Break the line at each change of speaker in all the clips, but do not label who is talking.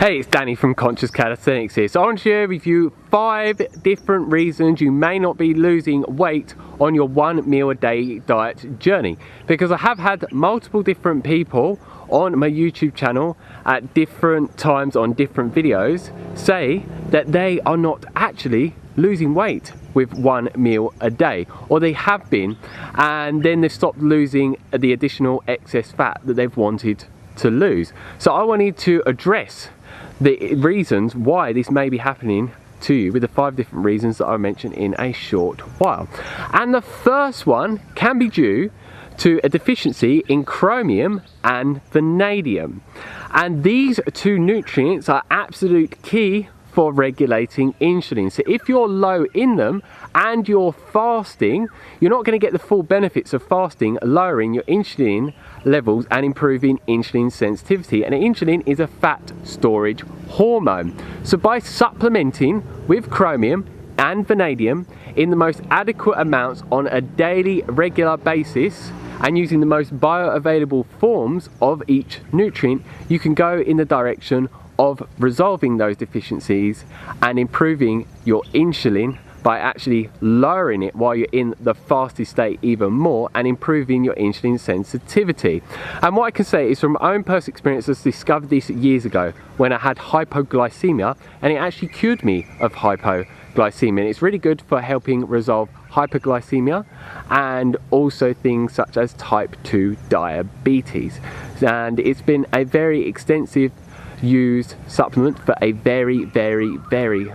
Hey, it's Danny from Conscious Calisthenics here. So I want to share with you 5 different reasons you may not be losing weight on your 1 meal a day diet journey. Because I have had multiple different people on my YouTube channel at different times on different videos say that they are not actually losing weight with 1 meal a day, or they have been, and then they've stopped losing the additional excess fat that they've wanted to lose. So I wanted to address the reasons why this may be happening to you with the 5 different reasons that I mentioned in a short while. And the first one can be due to a deficiency in chromium and vanadium, and these 2 nutrients are absolute key for regulating insulin. So if you're low in them and you're fasting, you're not going to get the full benefits of fasting, lowering your insulin levels and improving insulin sensitivity. And insulin is a fat storage hormone. So by supplementing with chromium and vanadium in the most adequate amounts on a daily regular basis and using the most bioavailable forms of each nutrient, you can go in the direction of resolving those deficiencies and improving your insulin by actually lowering it while you're in the fasted state even more, and improving your insulin sensitivity. And what I can say is from my own personal experience, I discovered this years ago when I had hypoglycemia, and it actually cured me of hypoglycemia. And it's really good for helping resolve hypoglycemia and also things such as type 2 diabetes. And it's been a very extensive used supplement for a very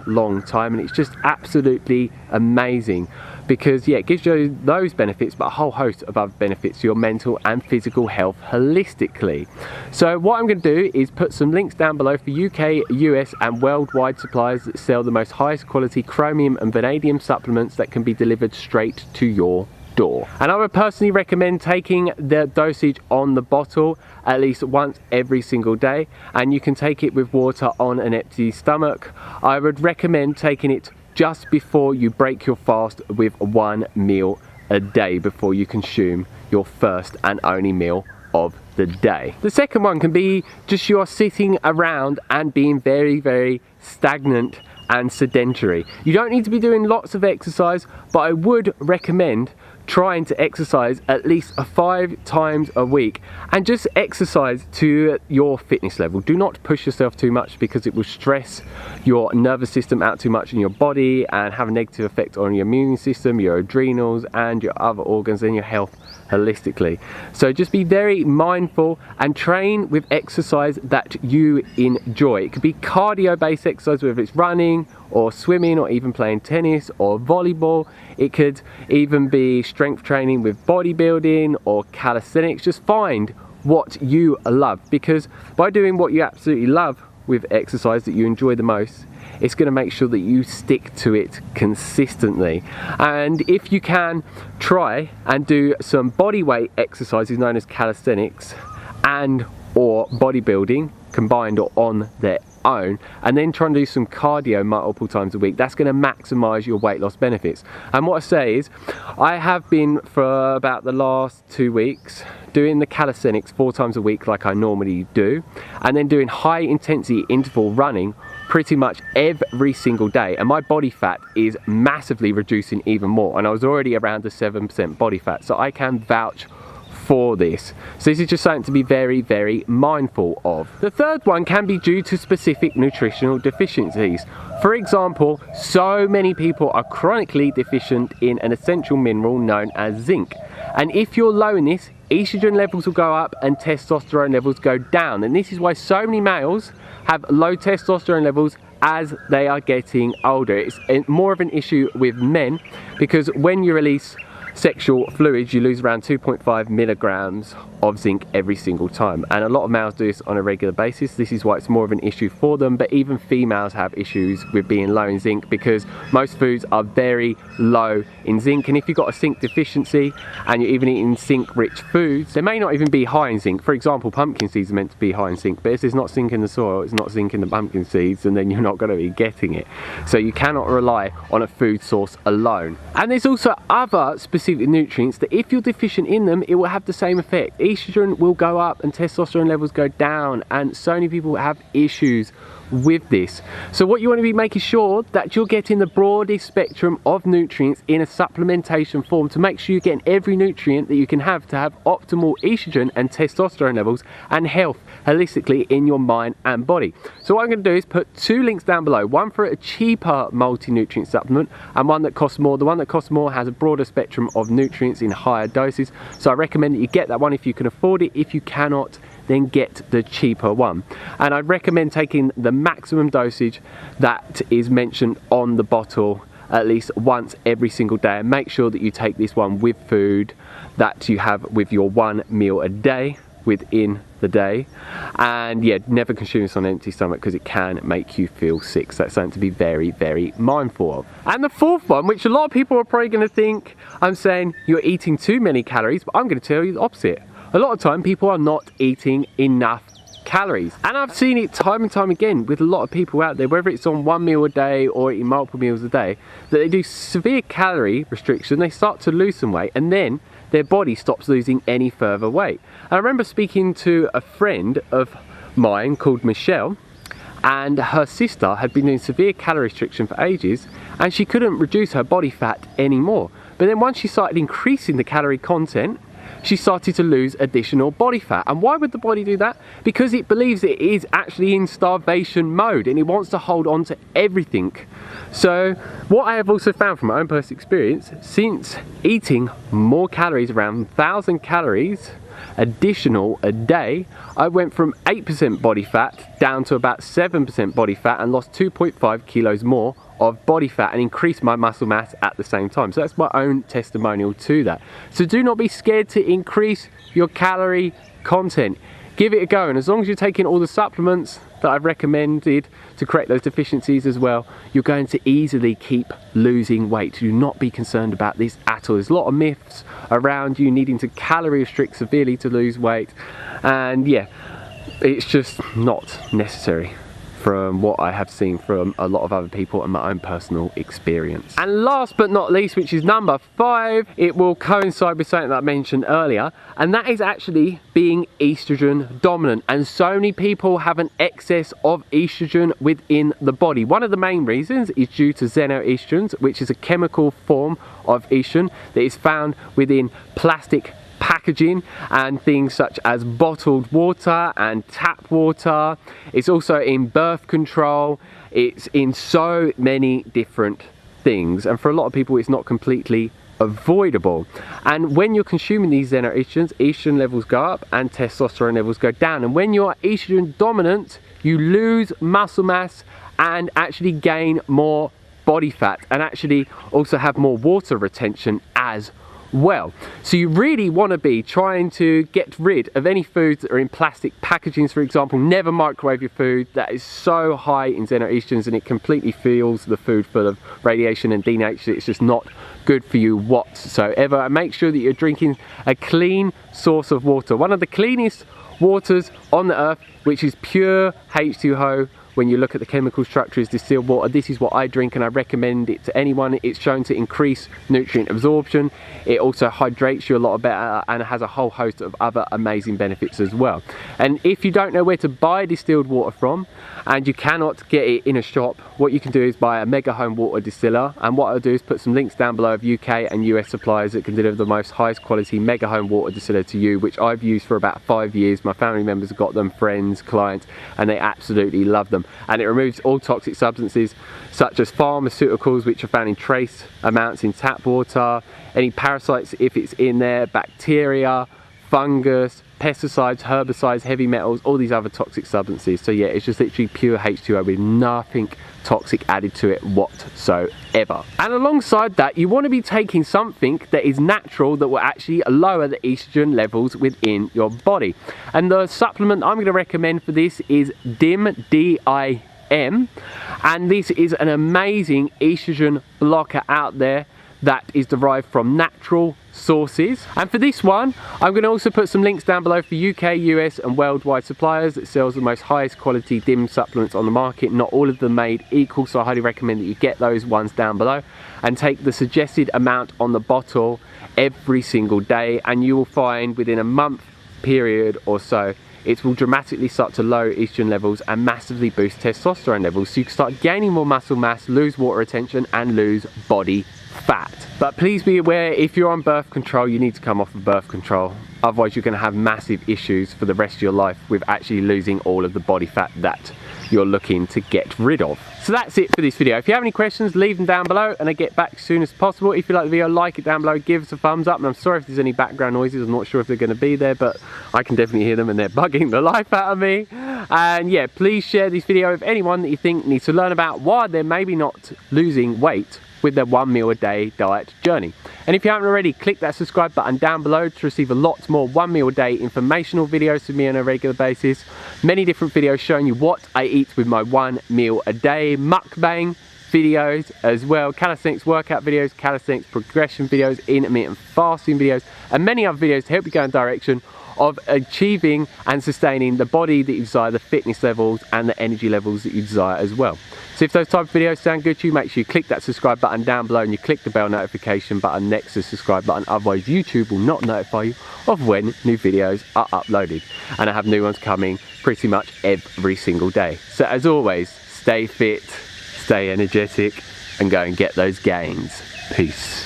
long time, and it's just absolutely amazing because it gives you those benefits but a whole host of other benefits to your mental and physical health holistically. So what I'm going to do is put some links down below for UK, US and worldwide suppliers that sell the most highest quality chromium and vanadium supplements that can be delivered straight to your door. And I would personally recommend taking the dosage on the bottle at least once every single day, and you can take it with water on an empty stomach. I would recommend taking it just before you break your fast with 1 meal a day before you consume your first and only meal of the day. The second one can be just you're sitting around and being very stagnant and sedentary. You don't need to be doing lots of exercise, but I would recommend trying to exercise at least 5 times a week, and just exercise to your fitness level. Do not push yourself too much because it will stress your nervous system out too much in your body and have a negative effect on your immune system, your adrenals and your other organs and your health holistically. So just be very mindful and train with exercise that you enjoy. It could be cardio based exercise, whether it's running or swimming or even playing tennis or volleyball. It could even be strength training with bodybuilding or calisthenics. Just find what you love, because by doing what you absolutely love with exercise that you enjoy the most, it's going to make sure that you stick to it consistently. And if you can, try and do some body weight exercises known as calisthenics and or bodybuilding combined or on their own, and then try and do some cardio multiple times a week. That's going to maximize your weight loss benefits. And what I say is, I have been for about the last 2 weeks doing the calisthenics 4 times a week like I normally do, and then doing high intensity interval running pretty much every single day, and my body fat is massively reducing even more, and I was already around the 7% body fat, so I can vouch for this. So this is just something to be very mindful of. The third one can be due to specific nutritional deficiencies. For example, so many people are chronically deficient in an essential mineral known as zinc, and if you're low in this, estrogen levels will go up and testosterone levels go down, and this is why so many males have low testosterone levels as they are getting older. It's more of an issue with men, because when you release sexual fluids, you lose around 2.5 milligrams of zinc every single time, and a lot of males do this on a regular basis. This is why it's more of an issue for them, but even females have issues with being low in zinc because most foods are very low in zinc, and if you've got a zinc deficiency and you're even eating zinc rich foods, they may not even be high in zinc. For example, pumpkin seeds are meant to be high in zinc, but if there's not zinc in the soil, it's not zinc in the pumpkin seeds, and then you're not going to be getting it. So you cannot rely on a food source alone. And there's also other specific specific nutrients that if you're deficient in them, it will have the same effect. Estrogen will go up and testosterone levels go down, and so many people have issues with this. So what you want to be making sure that you're getting the broadest spectrum of nutrients in a supplementation form to make sure you're getting every nutrient that you can have to have optimal estrogen and testosterone levels and health holistically in your mind and body. So what I'm going to do is put 2 links down below, one for a cheaper multi-nutrient supplement and one that costs more. The one that costs more has a broader spectrum of nutrients in higher doses, so I recommend that you get that one if you can afford it. If you cannot, then get the cheaper one. And I'd recommend taking the maximum dosage that is mentioned on the bottle at least once every single day, and make sure that you take this one with food that you have with your 1 meal a day within the day. And yeah, never consume this on an empty stomach because it can make you feel sick, so that's something to be very, very mindful of. And the 4th one, which a lot of people are probably going to think I'm saying you're eating too many calories, but I'm going to tell you the opposite. A lot of time people are not eating enough calories, and I've seen it time and time again with a lot of people out there, whether it's on 1 meal a day or eating multiple meals a day, that they do severe calorie restriction, they start to lose some weight, and then their body stops losing any further weight. I remember speaking to a friend of mine called Michelle, and her sister had been doing severe calorie restriction for ages, and she couldn't reduce her body fat anymore. But then once she started increasing the calorie content, she started to lose additional body fat. And why would the body do that? Because it believes it is actually in starvation mode and it wants to hold on to everything. So what I have also found from my own personal experience, since eating more calories, around 1,000 calories additional a day, I went from 8% body fat down to about 7% body fat and lost 2.5 kilos more of body fat and increase my muscle mass at the same time. So that's my own testimonial to that. So do not be scared to increase your calorie content. Give it a go, and as long as you're taking all the supplements that I've recommended to correct those deficiencies as well, you're going to easily keep losing weight. Do not be concerned about this at all. There's a lot of myths around you needing to calorie restrict severely to lose weight, and yeah, it's just not necessary from what I have seen from a lot of other people and my own personal experience. And last but not least, which is number 5, it will coincide with something that I mentioned earlier, and that is actually being estrogen dominant. And so many people have an excess of estrogen within the body. One of the main reasons is due to xenoestrogens, which is a chemical form of estrogen that is found within plastic packaging and things such as bottled water and tap water. It's also in birth control. It's in so many different things, and for a lot of people it's not completely avoidable. And when you're consuming these xenoestrogens, estrogen levels go up and testosterone levels go down, and when you're estrogen dominant, you lose muscle mass and actually gain more body fat, and actually also have more water retention as well. So you really want to be trying to get rid of any foods that are in plastic packagings, for example. Never microwave your food. That is so high in xenoestrogens and it completely fills the food full of radiation and denatured. It's just not good for you whatsoever. And make sure that you're drinking a clean source of water, one of the cleanest waters on the earth, which is pure H2O. When you look at the chemical structure, is distilled water. This is what I drink and I recommend it to anyone. It's shown to increase nutrient absorption. It also hydrates you a lot better and has a whole host of other amazing benefits as well. And if you don't know where to buy distilled water from and you cannot get it in a shop, what you can do is buy a mega home water distiller. And what I'll do is put some links down below of UK and US suppliers that can deliver the most highest quality mega home water distiller to you, which I've used for about 5 years. My family members have got them, friends, clients, and they absolutely love them. And it removes all toxic substances such as pharmaceuticals, which are found in trace amounts in tap water, any parasites if it's in there, bacteria, fungus, pesticides, herbicides, heavy metals, all these other toxic substances. So yeah, it's just literally pure H2O with nothing toxic added to it whatsoever. And alongside that, you want to be taking something that is natural that will actually lower the estrogen levels within your body. And the supplement I'm going to recommend for this is DIM, D-I-M, and this is an amazing estrogen blocker out there that is derived from natural sources. And for this one, I'm going to also put some links down below for UK, US and worldwide suppliers that sells the most highest quality dim supplements on the market. Not all of them made equal, so I highly recommend that you get those ones down below and take the suggested amount on the bottle every single day, and you will find within a month period or so it will dramatically start to lower estrogen levels and massively boost testosterone levels, so you can start gaining more muscle mass, lose water retention and lose body fat. But please be aware, if you're on birth control, you need to come off of birth control, otherwise you're going to have massive issues for the rest of your life with actually losing all of the body fat that you're looking to get rid of. So that's it for this video. If you have any questions, leave them down below and I get back as soon as possible. If you like the video, like it down below, give us a thumbs up, and I'm sorry if there's any background noises. I'm not sure if they're going to be there, but I can definitely hear them and they're bugging the life out of me. And yeah, please share this video with anyone that you think needs to learn about why they're maybe not losing weight with their 1 meal a day diet journey. And if you haven't already, click that subscribe button down below to receive a lot more 1 meal a day informational videos from me on a regular basis. Many different videos showing you what I eat with my 1 meal a day, mukbang videos as well, calisthenics workout videos, calisthenics progression videos, intermittent fasting videos, and many other videos to help you go in the direction of achieving and sustaining the body that you desire, the fitness levels and the energy levels that you desire as well. So if those type of videos sound good to you, make sure you click that subscribe button down below and you click the bell notification button next to the subscribe button, otherwise YouTube will not notify you of when new videos are uploaded. And I have new ones coming pretty much every single day. So as always, stay fit, stay energetic and go and get those gains. Peace.